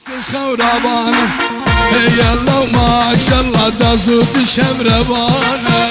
خورابانا هي الله ما شاء الله دازوت شمربانا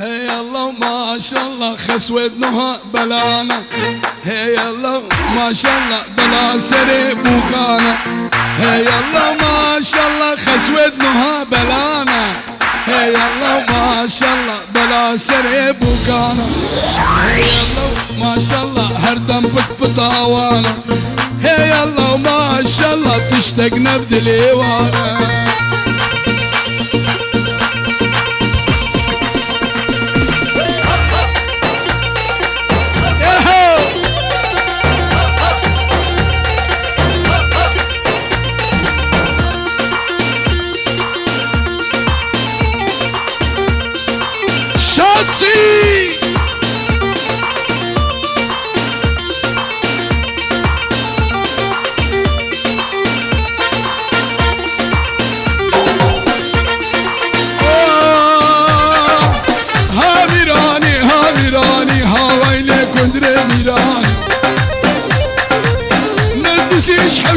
هي الله ما شاء الله خسودنها بلانا هي الله ما شاء الله بلا سري بوكانا هي الله ما شاء الله خسودنها بلانا هي الله ما شاء الله بلا سري بوكانا هي الله ما شاء الله هردم بطاوانا هي الله ما شاء الله تشتقنا بدليوانا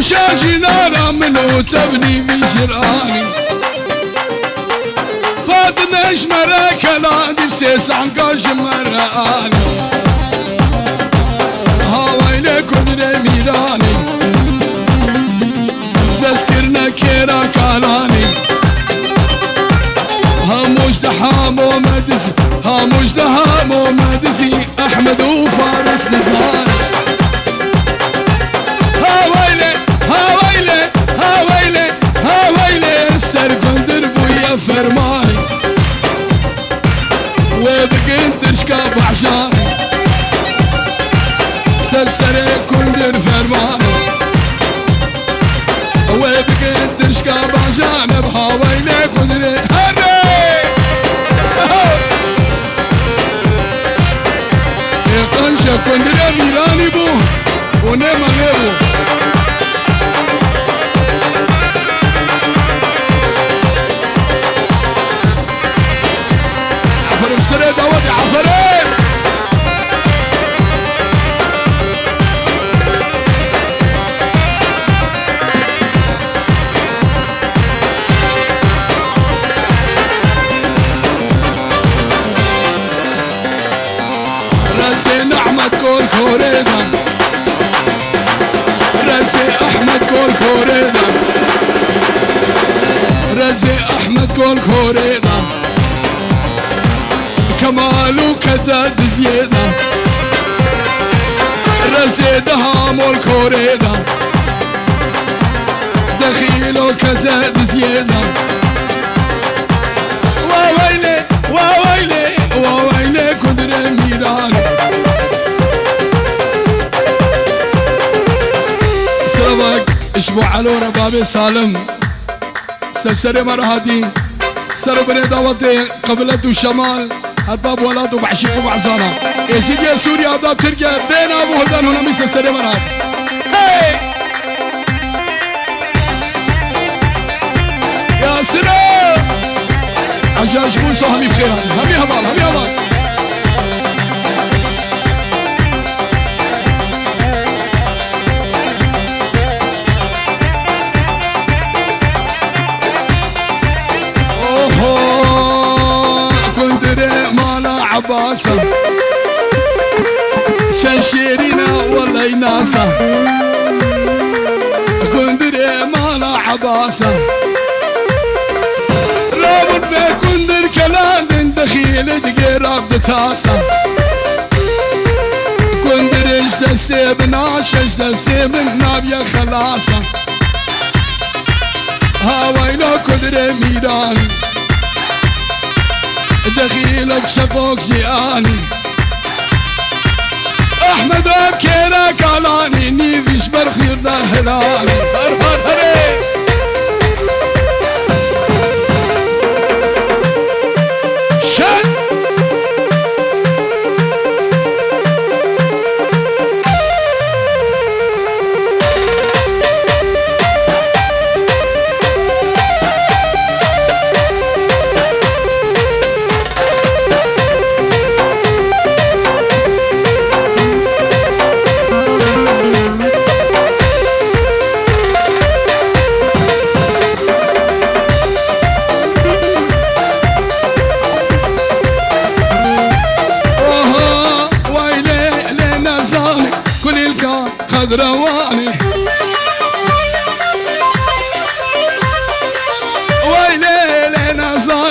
حوشاجي نارا منو تبني في جراني فاطمة شمرة كلادي بسيس عنقاش مراني هاويلي كدري ميراني تذكرنا كيرا كالاني هاموش دحامو مدزي هاموش دحامو مدزي أحمد وفارس نزاري سرقندر بويا فرماني وبقندر شكاب عشاني سرسري كندر فرماني وبقندر شكاب عشاني بهاويلي كندري هري يقنشا كندري ميراني بو ونما غيبو سري داودي عفرين راسي احمد كول كوريدا راسي احمد كول كوريدا راسي احمد كول كوريدا كمالو كتاد زيادة رزيدها مول كوريدا دخيلو كتاد زيادة واويلي واويلي واويلي كدر ميراني سلامك اشبو علو ربابي سالم سرسري مرهدي سرو بني داوتي قبلت وشمال هداب ولاد وبعشيق وبعزانة يا سيدي يا سوريا هداب تركيا بين ابو هدان هنا ميسا سري مرات هاي يا سلام عجاج موسى همي بخير همي هبال همي هبال عباسة شنشيرنا ولا يناسة كندر مالا عباسة رابط في كندر كلام دخيل تقرب دتاسة كندر اجدسي بناش اجدسي من نابيا خلاصة هاويلو كندر ميراني دخيلك شفوك زياني احمد بكيرا كالاني نيفيش برخير ده هلالي هر هر هري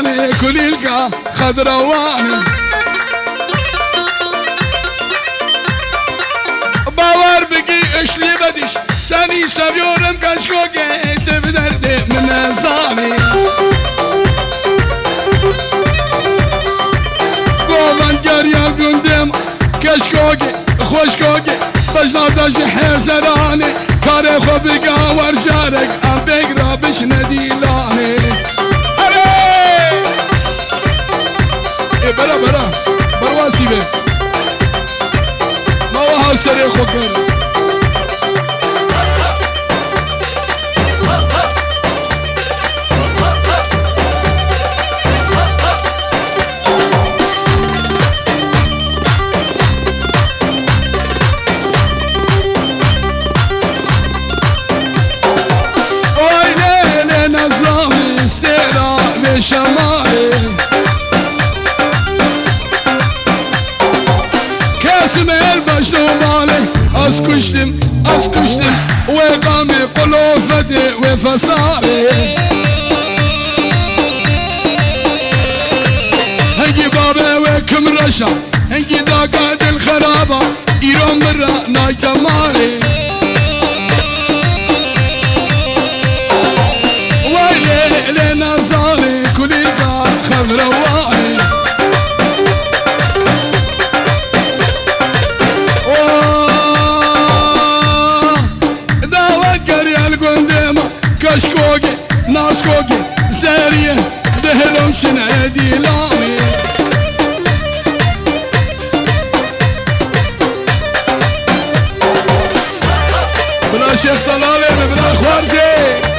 نظاني كل يلقى خضرواني باور بقي اش لي بدش سني seviyorum kaçkoge tep derdi من زاني قوان جريال قندم كشكوge خوشكوge بجنادش حزراني كاري خو بقى ورجارك ام بقرا بش نديلاني بلا بلا برواسي به ما هو سري خوكر ويلي نظامي استيرا بشمالي كاسم البشر ومالي اسكشتم وقامي قلوفتي وفصالي هنجي بابي وكم رشا هنجي داقات الخرابة يروم مرة ناي جمالي ويلي لنا زالي كل قال خضرواني كشكوجي ناسكوجي زاريه دهلهم شنادي لامي بلا شيخ طلالي بلا خوارزي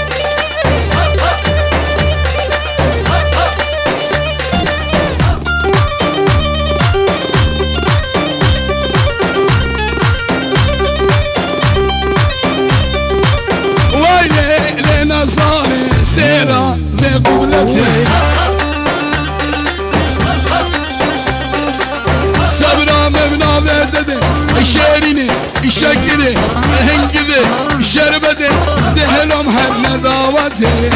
نظاني استيرا بقبلتي صبرا مبنا برددي الشيريني الشكري هنجدي الشربتي دهلهم هر نداوتي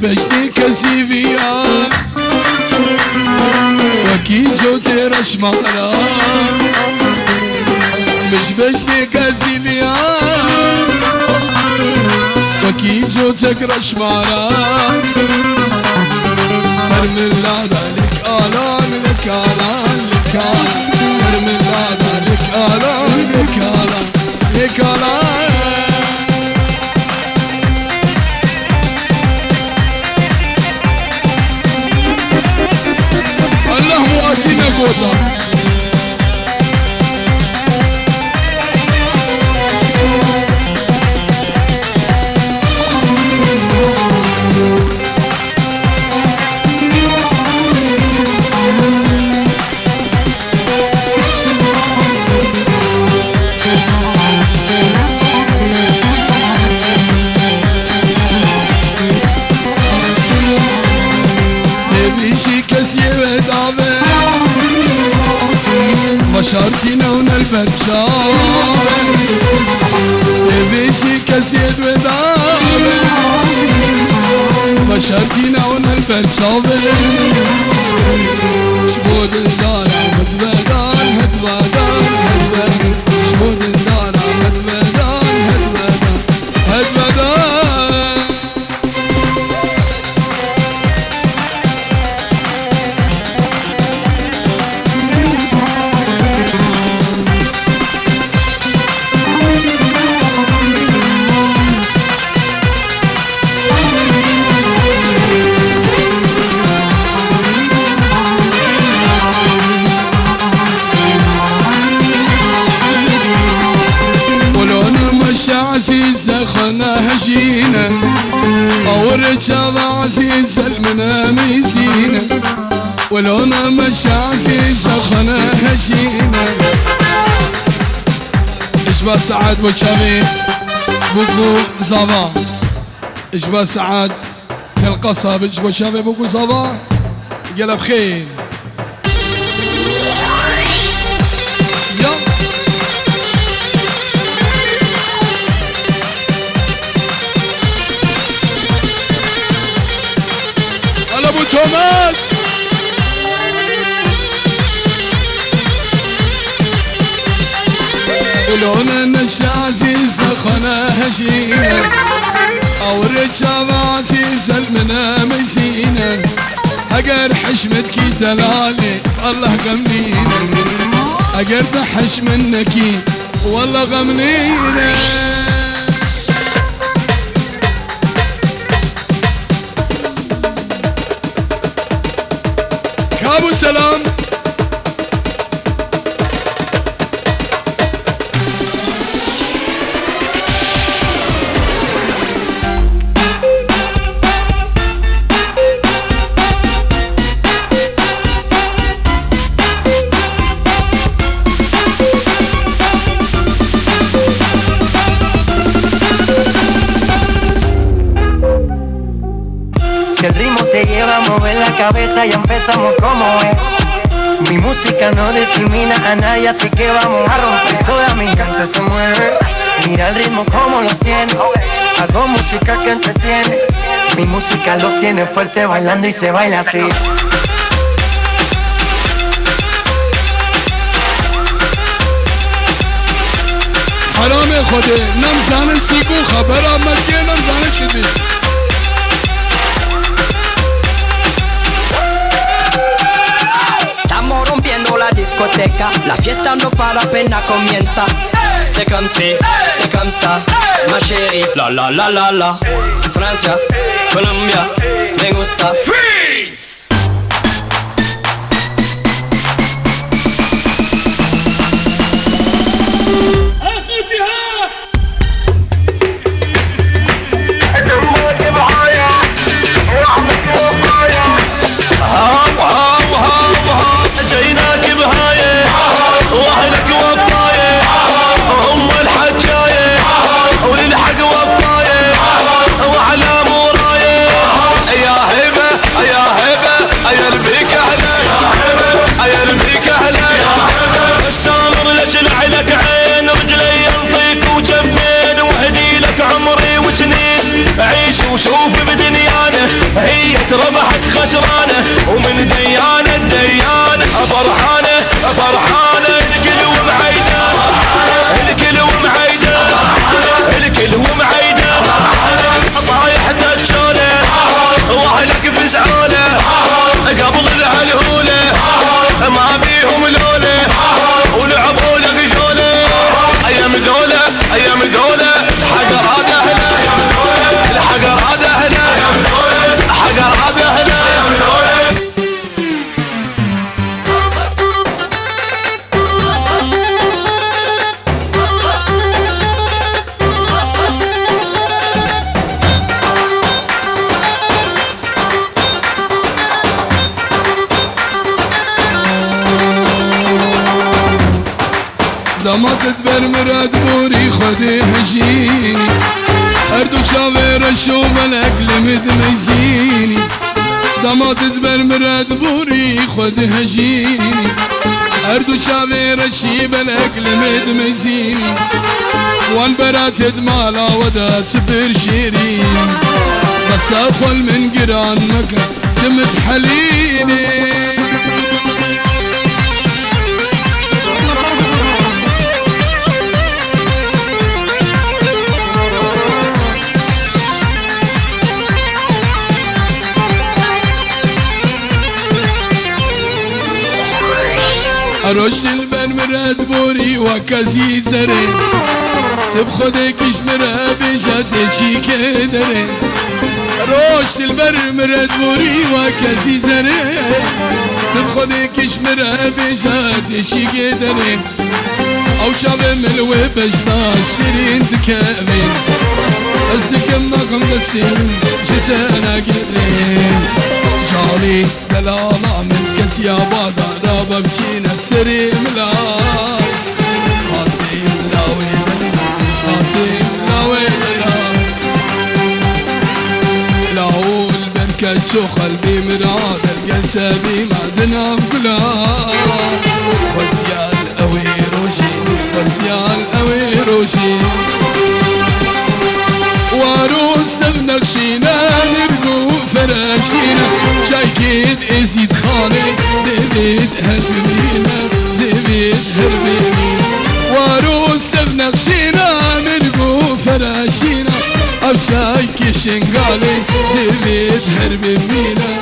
بجدي كسيفيان وكي جوتي رشمارا مش بجدي كسيفيان وكي جوتك رشمارا سر من لادا لك آلان لك آلان لك آلان سر من لادا لك آلان لك آلان لك آلان مواسينا قوتا بيشي كسيه ودابه بشارتينا هنا البرشام بيشي كسيه ودابه بشارتينا هنا البرشام شبود الدارة هدبدان هدبدان هدبدان شبود الدارة هدبدان هدبدان هدبدان عزيزة خنا هجينا أورجها عزيزة المنام يزينا ولونا مشاسي سخنة هشينة اشبه سعد بوشابي بوكو زابا اشبه سعد في القصب اشبه شابي بوكو زابا قلب خيل هلا ابو توماس ولونا النشازي سخنة هشينة او الرجال عزيز المنا مزينة اقر حشمتكي دلالي الله غمنينا اقر بحش منكي والله غمنينا كابو سلام Si el ritmo te lleva a mover la cabeza, ya empezamos como es. Mi música no discrimina a nadie, así que vamos a romper. Toda mi gente se mueve, mira el ritmo como los tiene. Hago música que entretiene, mi música los tiene fuerte bailando y se baila así. حرامي خودي نمزان السيكو خبر مكي نمزان الشدي Estamos rompiendo la discoteca, la fiesta no para apenas comienza. C'est comme si, c'est comme ça, ma chérie. La la la la la. Francia, Colombia, me gusta. Freeze. وشوف بدنيانه هي ربحت خسرانه ومن ديانه الديانه فرحانه فرحانه الكل ومعيده الكل ومعيده الكل ومعيده طايح دجاله واهلك بزعاله قبل الهلهوله ما بيهم لوله ولعبوا لك جوله ايام ذوله ايام ذوله حق هذا هلا الحجر هذا هنا حجر هذا هنا دما تدبر مراد بوري خدي هجيني اردو شافير الشو ملك لمد ميزيني دما تدبر مراد بوري خدي هجيني اردو شافير الشي ملك لمد ميزيني وان برات مالا ودا تبر شيرين بس اخول من قران مكة دمت حليني روش البر مراد بوري وكازي زري تبخدك اشمرا بجاتشي كدري روش البر مراد بوري وكازي زري تبخدك اشمرا بجاتشي كدري او شاب ملوي بجنا شيرين دكامين ازدك مقام دسين جتانا قدرين جالي دلالة من بس يا بادا رابا بشينا سري ملاي خاتم لاوي بلي خاتم لاوي بلاي لاو البركة شو قلبي مراد القلت بمعدنا بلاي وسيال أوي روشي وسيال أوي روشي وروس بنقشينا نرقو فراشينا شايكيد ازيد خاني ديفيد هربينا ديفيد هربينا وروس بنقشينا نرقو فراشينا او شايكي شنقالي ديفيد هربينا